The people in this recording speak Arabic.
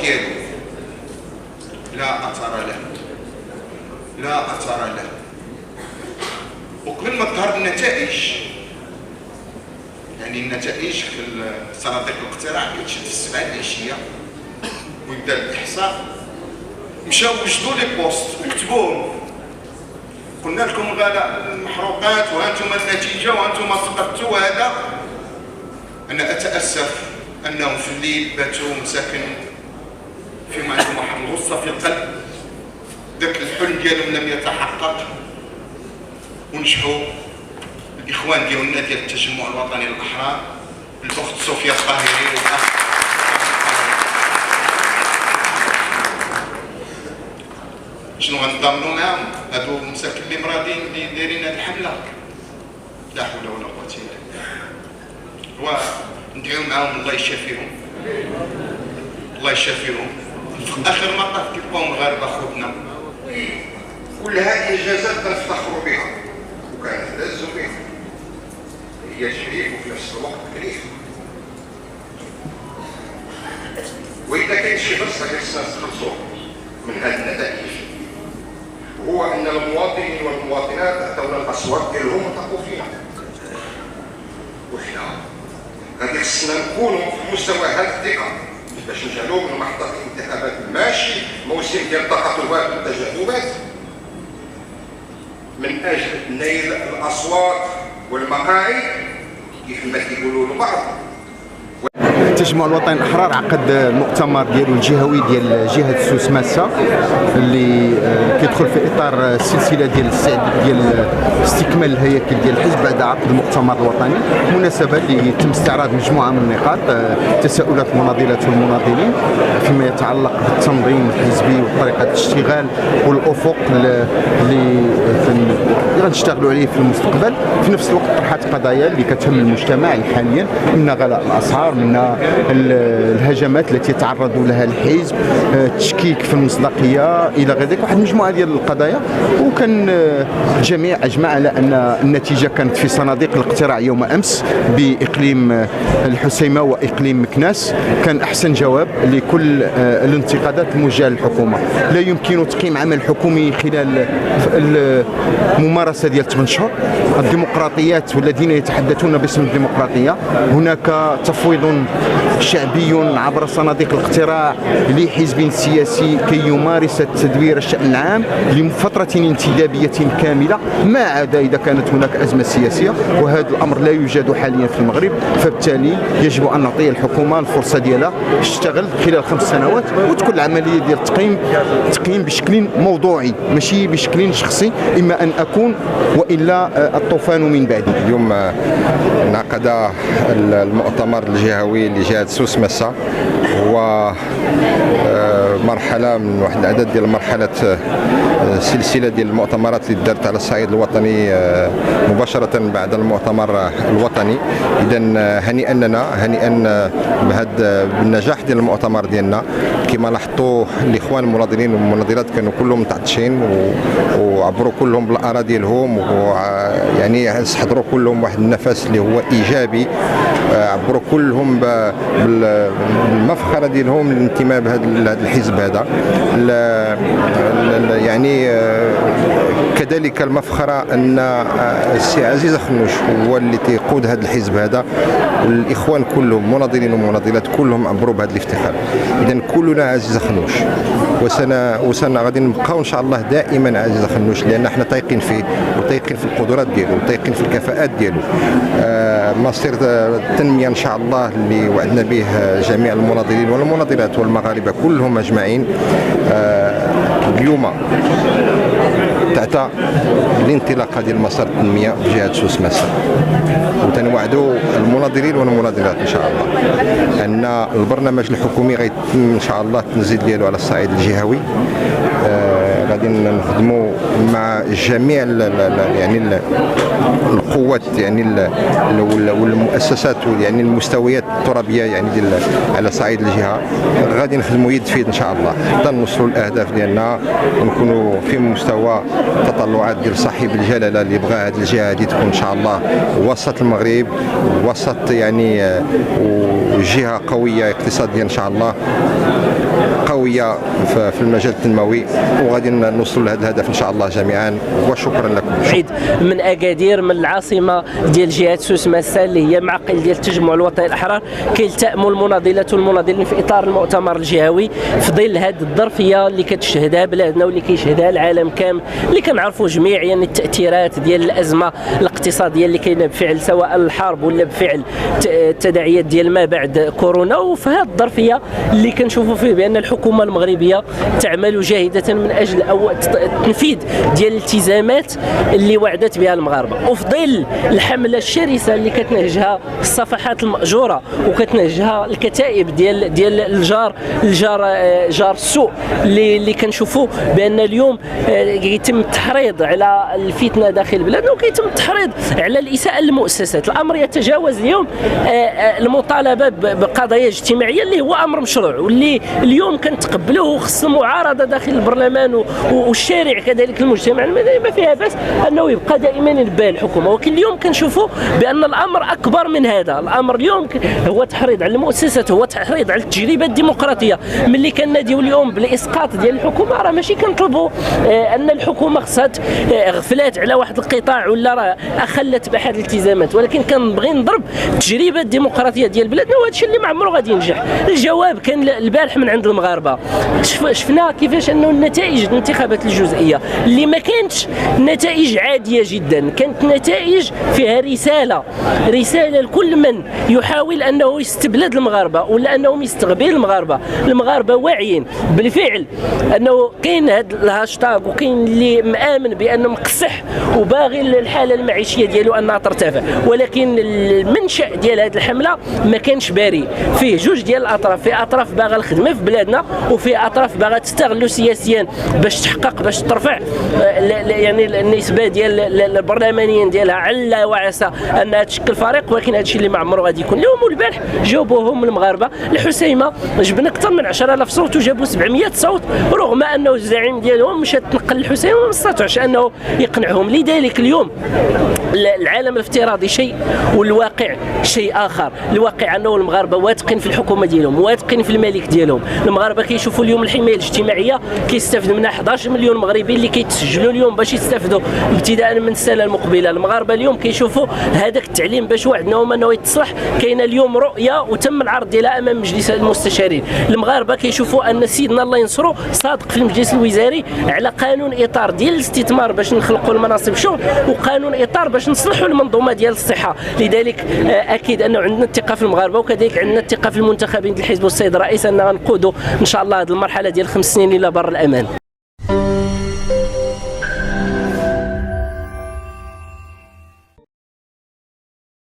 ديالو لا اثر له، لا اثر له. وقبل ما تظهر النتائج، يعني النتائج في صناديق الاقتراع كتشد في 7 العشيه ويبدا الاحصاء، مشاو وجدوا لي بوست وكتبوهم، قلنا لكم غلا المحروقات وانتم النتيجه وانتم سقطتوا. وهذا انا اتاسف انهم في الليل باتوا مساكن فيهم عندهم واحد الغصه في القلب، ذاك الحلم ديالهم لم يتحقق، ونجحوا الاخوان ديالنا ديال التجمع الوطني الاحرار، الاخت صوفيا الطاهري والاخ شنو غنضامنوا معاهم هادو المساكن اللي مرادين اللي دايرين هاد الحمله. لا حول ولا قوه الا بالله. وندعيو معاهم الله يشافيهم، الله يشافيهم. في اخر مطاف كيبقاو مغاربه خوتنا. كل هذه الانجازات كنفتخروا بها وكنعتزوا بها، هي شريف وفي نفس الوقت كريم. واذا كاين شي فرصه خصنا نستخلصوا من هذه النتائج هو ان المواطنين والمواطنات عطاونا الاصوات ديالهم وثقوا فينا، وحنا غادي خصنا نكونوا في مستوى هذه الثقه باش نجعلوا من محطه الانتخابات ماشي موسم ديال تقاطبات والتجاذبات من اجل نيل الاصوات والمقاعد كيف ما كيقولوا البعض. التجمع الوطني الاحرار عقد المؤتمر ديالو الجهوي ديال جهه سوس ماسه اللي كيدخل في اطار السلسله ديال استكمال الهياكل ديال الحزب بعد عقد المؤتمر الوطني، مناسبه اللي يتم استعراض مجموعه من النقاط، تساؤلات المناضلات والمناضلين فيما يتعلق بالتنظيم الحزبي وطريقه الاشتغال والافق اللي غنشتغلوا عليه في المستقبل. في نفس الوقت طرحت قضايا اللي كتهم المجتمع حاليا، من غلاء الاسعار، من الهجمات التي يتعرض لها الحزب، التشكيك في المصداقيه الى غير ذلك، واحد المجموعه ديال القضايا. وكان الجميع اجمع على ان النتيجه كانت في صناديق الاقتراع يوم امس باقليم الحسيمه واقليم مكناس، كان احسن جواب لكل الانتقادات الموجهه للحكومه. لا يمكن تقييم عمل حكومي خلال الممارسه ديال 8 شهور. الديمقراطيات والذين يتحدثون باسم الديمقراطيه، هناك تفويض شعبي عبر صناديق الاقتراع لحزب سياسي كي يمارس تدبير الشأن العام لفترة انتدابية كاملة، ما عدا إذا كانت هناك أزمة سياسية، وهذا الأمر لا يوجد حاليا في المغرب. فبالتالي يجب أن نعطي الحكومة الفرصة ديالها تشتغل خلال 5 سنوات وتكون العملية ديال التقييم بشكل موضوعي ماشي بشكل شخصي، إما أن أكون وإلا الطوفان من بعدي. اليوم انعقد المؤتمر الجهوي لجهة سوس ماسة، هو مرحلة من واحد العدد ديال مرحلة سلسلة ديال المؤتمرات اللي دارت على الصعيد الوطني مباشرة بعد المؤتمر الوطني. إذا هنيئا بهذا بالنجاح ديال المؤتمر ديالنا. كما لاحظتوا الاخوان المناضلين والمناضلات كانوا كلهم متعطشين وعبروا كلهم بالاراء ديالهم، ويعني استحضروا كلهم واحد النفس اللي هو ايجابي، عبروا كلهم بالمفخره ديالهم الانتماء بهذا الحزب هذا. يعني كذلك المفخره ان السي عزيز خنوش هو اللي تيقود هذا الحزب هذا، والاخوان كلهم مناضلين ومناضلات كلهم عبروا بهذا الافتخار. اذا كلنا عزيز خنوش، وسنا غادي نبقاو ان شاء الله دائما عزيز خنوش، لان احنا تايقين فيه وتايقين في القدرات ديالو وتايقين في الكفاءات ديالو. مصير التنميه ان شاء الله اللي وعدنا به جميع المناضلين والمناضلات والمغاربه كلهم اجمعين اليوم تحت الانطلاقه ديال مسار التنميه في جهه سوس ماسه. وتنوعدوا المناضلين والمناضلات ان شاء الله ان البرنامج الحكومي غيتم ان شاء الله التنزيل ديالو على الصعيد الجهوي. غادي نخدموا مع جميع يعني القوات يعني والمؤسسات يعني المستويات الترابيه يعني ديال على صعيد الجهه. غادي نخدموا يد في يد ان شاء الله حتى نوصلوا الاهداف ديالنا ونكونوا في مستوى التطلعات ديال صاحب الجلاله اللي بغى هذه الجهه هذه تكون ان شاء الله وسط المغرب، وسط يعني وجهه قويه اقتصاديا ان شاء الله. قويه في المجال التنموي، وغادي نوصلوا لهذا الهدف ان شاء الله جميعا. وشكرا لكم. بعيد من اكادير، من العاصمه ديال جهه سوس ماسا اللي هي معقل ديال التجمع الوطني الاحرار، كيلتئموا المناضلات والمناضلين في اطار المؤتمر الجهوي في ظل هذه الظرفيه اللي كتشهدها بلادنا واللي كيشهدها العالم كامل، اللي كنعرفوا جميع يعني التاثيرات ديال الازمه الاقتصاديه اللي كاينه بفعل سواء الحرب ولا بفعل التداعيات ديال ما بعد كورونا. وفي هذه الظرفيه اللي كنشوفوا فيه بان الحكومه المغربيه تعمل جاهده من اجل التنفيذ ديال الالتزامات اللي وعدت بها المغاربه، وفي ظل الحمله الشرسه اللي كتنهجها الصفحات المأجوره وكتنهجها الكتائب ديال جار السوء اللي كنشوفوا بان اليوم يتم التحريض على الفتنه داخل بلادنا وكيتم التحريض على الاساءه للمؤسسات. الامر يتجاوز اليوم المطالبه بقضايا اجتماعيه اللي هو امر مشروع واللي اليوم كنتقبلوه وخص المعارضه داخل البرلمان والشارع كذلك المجتمع المدني ما فيها بس انه يبقى دائما ينبه الحكومه. ولكن اليوم كنشوفوا بان الامر اكبر من هذا. الامر اليوم هو تحريض على المؤسسات، هو تحريض على التجربه الديمقراطيه. ملي كناديو اليوم بالاسقاط ديال الحكومه راه ماشي كنطلبوا ان الحكومه خصها غفلات على واحد القطاع ولا راه اخلت باحد الالتزامات، ولكن كنبغي نضرب التجربه الديمقراطيه ديال بلادنا وهذا الشيء اللي ما عمره غادي ينجح. الجواب كان البارح من عند المغاربه، شفنا كيفاش انه النتائج الانتخابات الجزئيه اللي ما كانتش نتائج عاديه جدا، كانت نتائج فيها رساله لكل من يحاول انه يستبلد المغاربه ولا انهم يستغبي المغاربه واعيين بالفعل انه كاين هذا الهاشتاغ وكاين اللي مآمن بانه مقصح وباغي الحاله المعيشيه ديالو انها ترتفع، ولكن المنشأ ديال هذه الحمله ما كانش باري. فيه جوج ديال الاطراف، في اطراف باغا الخدمه في بلادنا وفي اطراف باغا تستغلوا سياسيا باش ترفع يعني النسبه ديال البرلمانيين ديالها على وعسى انها تشكل فريق، ولكن هذا الشيء اللي ما عمره غادي يكون اليوم. والبارح جاوبوهم المغاربه. الحسيمه جبنا اكثر من 10,000 صوت وجابوا 700 صوت، رغم انه الزعيم ديالهم مشى تنقل الحسيمه ما استطاعش انه يقنعهم. لذلك اليوم العالم الافتراضي شيء والواقع شيء اخر. الواقع انه المغاربه واثقين في الحكومه ديالهم، واثقين في الملك ديالهم. المغاربه كيشوفوا اليوم الحمايه الاجتماعيه كيستافد منها 11 مليون مغربي اللي كيتسجلوا اليوم باش يستافدوا ابتداء من السنه المقبله. المغاربه اليوم كيشوفوا هذاك التعليم باش وعدناهم انه يتصلح، كاينه اليوم رؤيه وتم العرض ديالها امام مجلس المستشارين. المغاربه كيشوفوا ان سيدنا الله ينصرو صادق في المجلس الوزاري على قانون اطار ديال الاستثمار باش نخلقوا المناصب شغل وقانون اطار باش نصلحوا المنظومه ديال الصحه. لذلك اكيد انه عندنا الثقه في المغاربه وكذلك عندنا الثقه في المنتخبين ديال الحزب والسيد الرئيس اننا نقودوا ان شاء الله هذه المرحله ديال 5 سنين الى بر الامان.